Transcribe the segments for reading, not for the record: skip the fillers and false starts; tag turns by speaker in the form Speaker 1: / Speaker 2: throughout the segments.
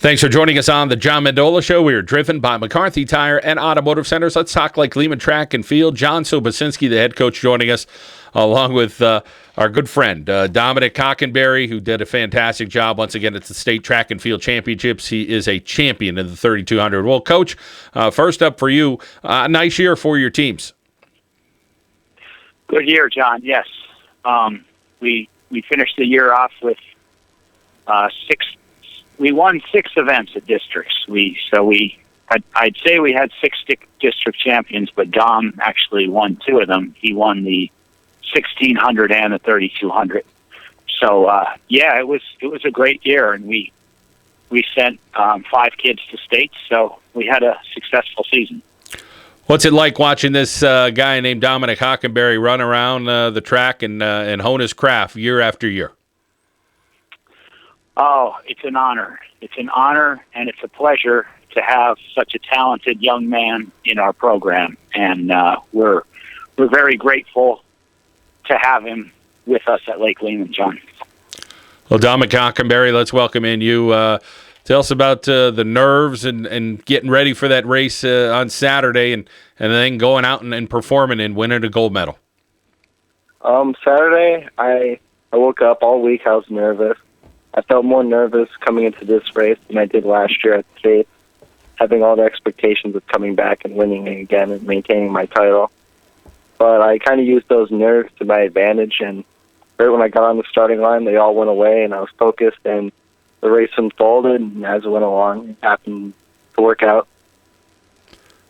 Speaker 1: Thanks for joining us on the John Mendola Show. We are driven by McCarthy Tire and Automotive Centers. Let's talk Lake-Lehman Track and Field. John Sobocinski, the head coach, joining us, along with our good friend Dominic Hockenbury, who did a fantastic job once again at the State Track and Field Championships. He is a champion in the 3,200. Well, Coach, first up for you, nice year for your teams.
Speaker 2: Good year, John. Yes, we finished the year off with six. We won 6 events at districts. I'd say we had 6 district champions, but Dom actually won 2 of them. He won the 1,600 and the 3,200. So it was a great year, and we sent 5 kids to states, so we had a successful season.
Speaker 1: What's it like watching this guy named Dominic Hockenbury run around the track and hone his craft year after year?
Speaker 2: Oh, it's an honor. It's an honor, and it's a pleasure to have such a talented young man in our program. And we're very grateful to have him with us at Lake-Lehman, John.
Speaker 1: Well, Dominic Hockenbury, let's welcome in you. Tell us about the nerves and getting ready for that race on Saturday and then going out and performing and winning a gold medal.
Speaker 3: Saturday, I woke up all week. I was nervous. I felt more nervous coming into this race than I did last year at the state, having all the expectations of coming back and winning again and maintaining my title. But I kind of used those nerves to my advantage, and right when I got on the starting line, they all went away, and I was focused, and the race unfolded, and as it went along, it happened to work out.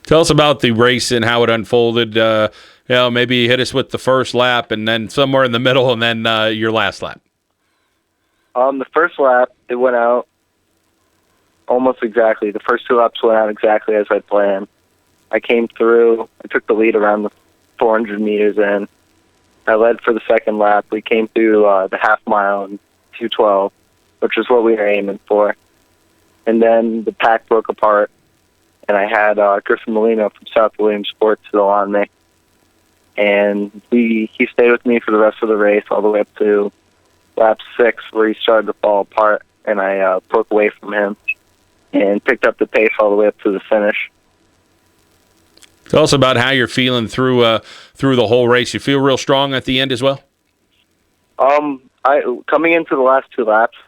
Speaker 1: Tell us about the race and how it unfolded. Maybe hit us with the first lap, and then somewhere in the middle, and then your last lap.
Speaker 3: The first lap, it went out almost exactly. The first 2 laps went out exactly as I planned. I came through. I took the lead around the 400 meters in. I led for the second lap. We came through the half mile in 2:12, which is what we were aiming for. And then the pack broke apart, and I had Griffin Molino from South Williams Sports still on me. And he stayed with me for the rest of the race all the way up to lap 6, where he started to fall apart, and I broke away from him and picked up the pace all the way up to the finish.
Speaker 1: Tell us about how you're feeling through the whole race. You feel real strong at the end as well?
Speaker 3: Coming into the last 2 laps,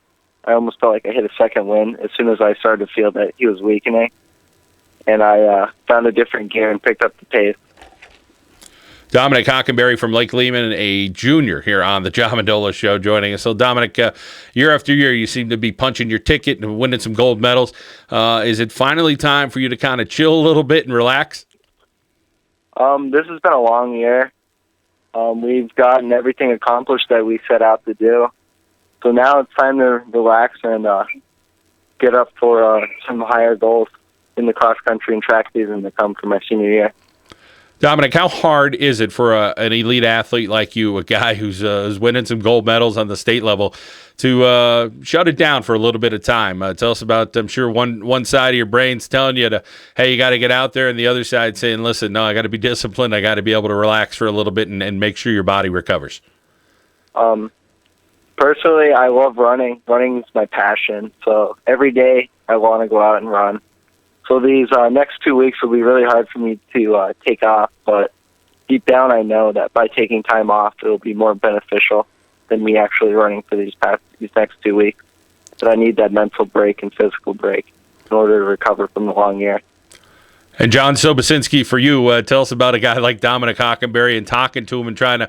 Speaker 3: I almost felt like I hit a second wind as soon as I started to feel that he was weakening, and I found a different gear and picked up the pace.
Speaker 1: Dominic Hockenbury from Lake-Lehman, a junior here on the John Mendola Show, joining us. So, Dominic, year after year, you seem to be punching your ticket and winning some gold medals. Is it finally time for you to kind of chill a little bit and relax?
Speaker 3: This has been a long year. We've gotten everything accomplished that we set out to do. So now it's time to relax and get up for some higher goals in the cross-country and track season to come for my senior year.
Speaker 1: Dominic, how hard is it for an elite athlete like you, a guy who's winning some gold medals on the state level, to shut it down for a little bit of time? Tell us about, I'm sure, one side of your brain's telling you hey, you got to get out there, and the other side saying, listen, no, I got to be disciplined. I got to be able to relax for a little bit and make sure your body recovers.
Speaker 3: Personally, I love running. Running is my passion. So every day I want to go out and run. So these next 2 weeks will be really hard for me to take off, but deep down I know that by taking time off, it will be more beneficial than me actually running for these next 2 weeks. But I need that mental break and physical break in order to recover from the long year.
Speaker 1: And John Sobocinski, for you, tell us about a guy like Dominic Hockenbury and talking to him and trying to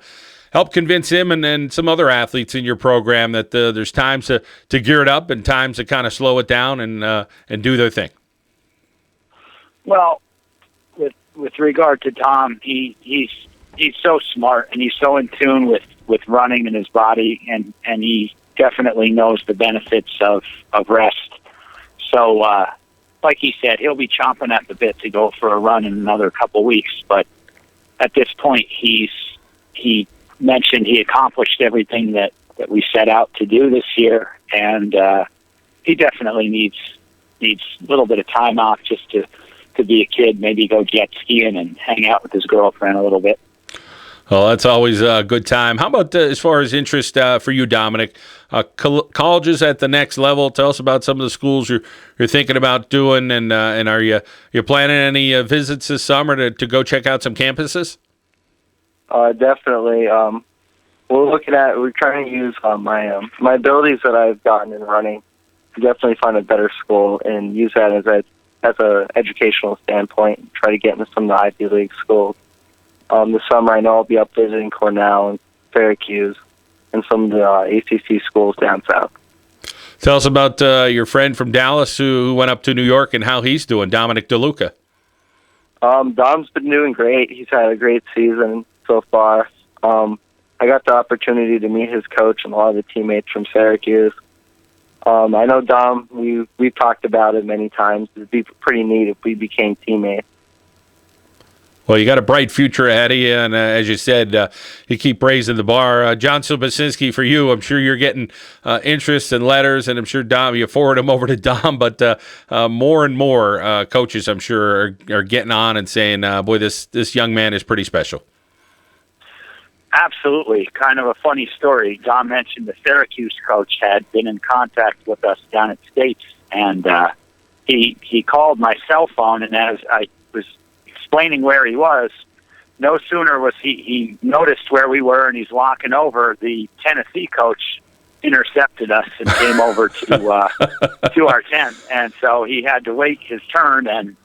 Speaker 1: help convince him and some other athletes in your program that there's times to gear it up and times to kind of slow it down and do their thing.
Speaker 2: Well, with regard to Tom, he's so smart and he's so in tune with running and his body, and he definitely knows the benefits of rest. So, like he said, he'll be chomping at the bit to go for a run in another couple weeks. But at this point, he mentioned he accomplished everything that we set out to do this year, and he definitely needs a little bit of time off just to be a kid, maybe go jet skiing and hang out with his girlfriend a little bit.
Speaker 1: Well, that's always a good time. How about as far as interest for you, Dominic? Colleges at the next level. Tell us about some of the schools you're thinking about doing, and are you planning any visits this summer to go check out some campuses?
Speaker 3: Definitely. We're trying to use my abilities that I've gotten in running to definitely find a better school and use that as a educational standpoint and try to get into some of the Ivy League schools. This summer, I know I'll be up visiting Cornell and Syracuse and some of the ACC schools down south.
Speaker 1: Tell us about your friend from Dallas who went up to New York and how he's doing, Dominic DeLuca.
Speaker 3: Dom's been doing great. He's had a great season so far. I got the opportunity to meet his coach and a lot of the teammates from Syracuse. I know Dom, we've talked about it many times. It'd be pretty neat if we became teammates.
Speaker 1: Well, you got a bright future ahead of you, and as you said, you keep raising the bar. John Sobocinski, for you, I'm sure you're getting interest and letters, and I'm sure Dom, you forward them over to Dom, but more and more coaches, I'm sure, are getting on and saying, boy, this young man is pretty special.
Speaker 2: Absolutely. Kind of a funny story. Dom mentioned the Syracuse coach had been in contact with us down at States, and he called my cell phone, and as I was explaining where he was, no sooner was he noticed where we were and he's walking over, the Tennessee coach intercepted us and came over to our tent, and so he had to wait his turn. And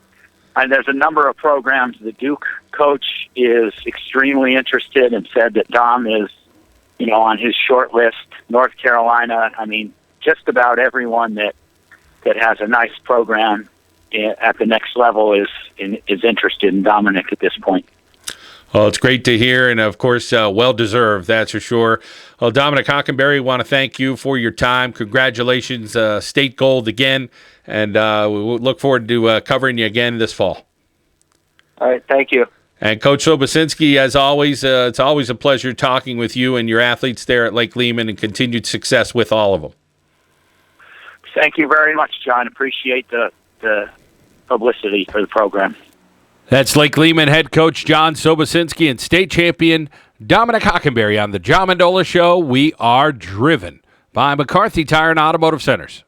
Speaker 2: there's a number of programs. The Duke coach is extremely interested and said that Dom is, on his short list. North Carolina, I mean, just about everyone that has a nice program at the next level is interested in Dominic at this point.
Speaker 1: Well, it's great to hear, and of course, well-deserved, that's for sure. Well, Dominic Hockenbury, want to thank you for your time. Congratulations, state gold again, and we look forward to covering you again this fall.
Speaker 3: All right, thank you.
Speaker 1: And Coach Sobocinski, as always, it's always a pleasure talking with you and your athletes there at Lake-Lehman, and continued success with all of them.
Speaker 2: Thank you very much, John. Appreciate the publicity for the program.
Speaker 1: That's Lake-Lehman head coach John Sobocinski and state champion Dominic Hockenbury on the John Mendola Show. We are driven by McCarthy Tire and Automotive Centers.